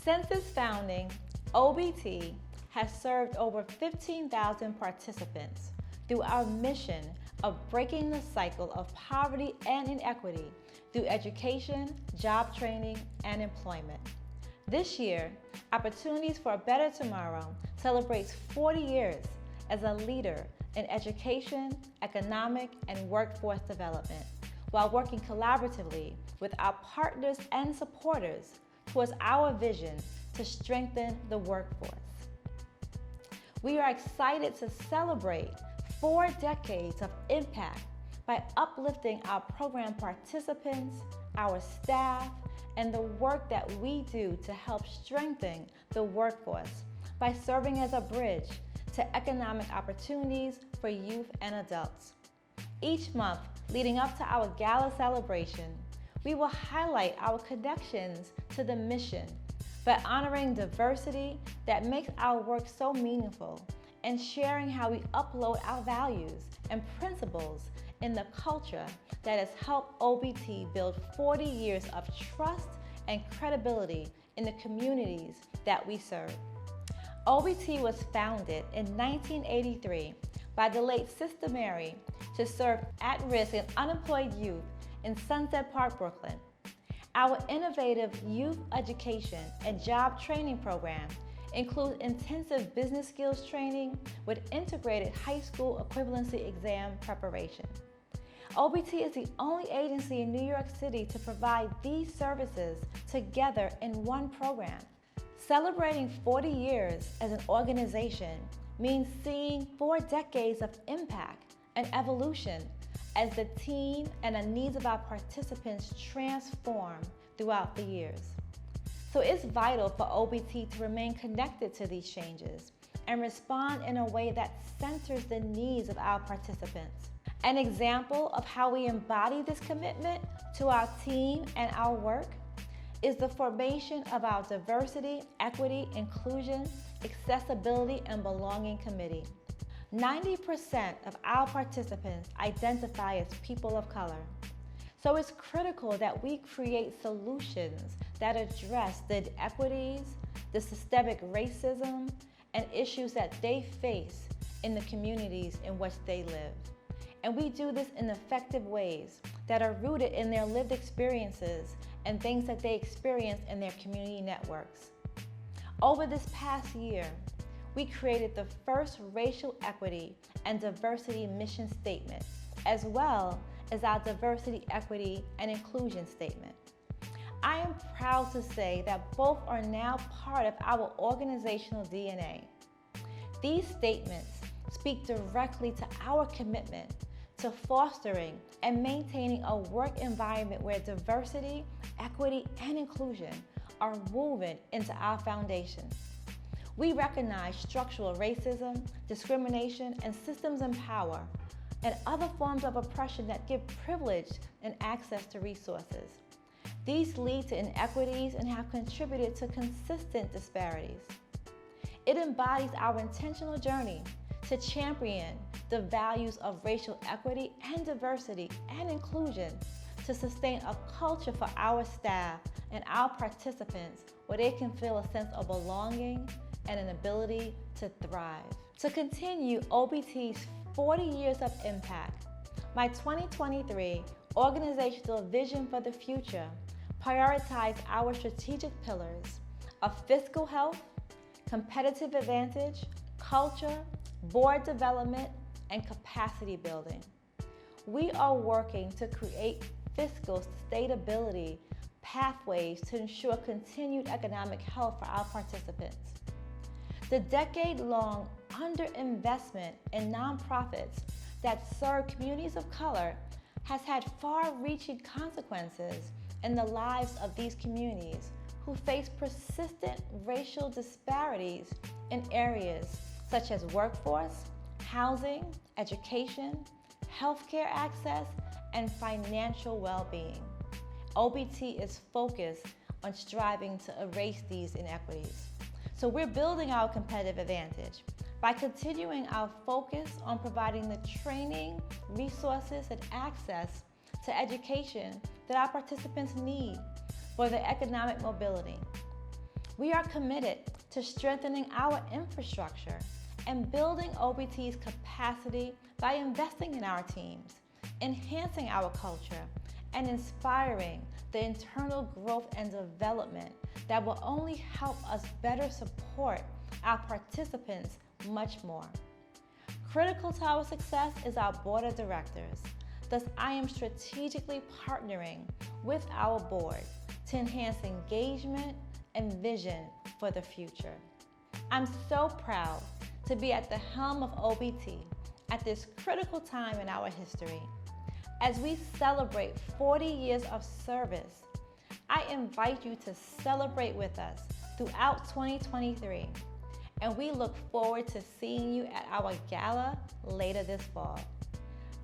Since its founding, OBT has served over 15,000 participants through our mission of breaking the cycle of poverty and inequity through education, job training, and employment. This year, Opportunities for a Better Tomorrow celebrates 40 years as a leader in education, economic, and workforce development, while working collaboratively with our partners and supporters towards our vision to strengthen the workforce. We are excited to celebrate 4 decades of impact by uplifting our program participants, our staff, and the work that we do to help strengthen the workforce by serving as a bridge to economic opportunities for youth and adults. Each month leading up to our gala celebration, we will highlight our connections to the mission by honoring diversity that makes our work so meaningful and sharing how we upload our values and principles in the culture that has helped OBT build 40 years of trust and credibility in the communities that we serve. OBT was founded in 1983 by the late Sister Mary to serve at-risk and unemployed youth in Sunset Park, Brooklyn. Our innovative youth education and job training program includes intensive business skills training with integrated high school equivalency exam preparation. OBT is the only agency in New York City to provide these services together in one program. Celebrating 40 years as an organization means seeing 4 decades of impact and evolution as the team and the needs of our participants transform throughout the years. So it's vital for OBT to remain connected to these changes and respond in a way that centers the needs of our participants. An example of how we embody this commitment to our team and our work is the formation of our Diversity, Equity, Inclusion, Accessibility, and Belonging Committee. 90% of our participants identify as people of color. So it's critical that we create solutions that address the inequities, the systemic racism, and issues that they face in the communities in which they live. And we do this in effective ways that are rooted in their lived experiences and things that they experience in their community networks. Over this past year, we created the first racial equity and diversity mission statement, as well as our diversity, equity, and inclusion statement. I am proud to say that both are now part of our organizational DNA. These statements speak directly to our commitment to fostering and maintaining a work environment where diversity, equity, and inclusion are woven into our foundation. We recognize structural racism, discrimination, and systems of power, and other forms of oppression that give privilege and access to resources. These lead to inequities and have contributed to consistent disparities. It embodies our intentional journey to champion the values of racial equity and diversity and inclusion to sustain a culture for our staff and our participants where they can feel a sense of belonging and an ability to thrive. To continue OBT's 40 years of impact, my 2023 organizational vision for the future prioritized our strategic pillars of fiscal health, competitive advantage, culture, board development, and capacity building. We are working to create fiscal sustainability pathways to ensure continued economic health for our participants. The decade-long underinvestment in nonprofits that serve communities of color has had far-reaching consequences in the lives of these communities who face persistent racial disparities in areas such as workforce, housing, education, healthcare access, and financial well-being. OBT is focused on striving to erase these inequities. So we're building our competitive advantage by continuing our focus on providing the training, resources, and access to education that our participants need for their economic mobility. We are committed to strengthening our infrastructure and building OBT's capacity by investing in our teams, enhancing our culture, and inspiring the internal growth and development that will only help us better support our participants much more. Critical to our success is our board of directors. Thus, I am strategically partnering with our board to enhance engagement and vision for the future. I'm so proud to be at the helm of OBT at this critical time in our history. As we celebrate 40 years of service, I invite you to celebrate with us throughout 2023, and we look forward to seeing you at our gala later this fall.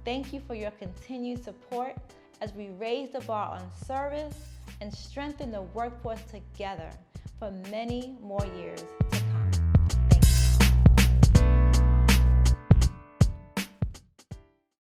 Thank you for your continued support as we raise the bar on service and strengthen the workforce together for many more years.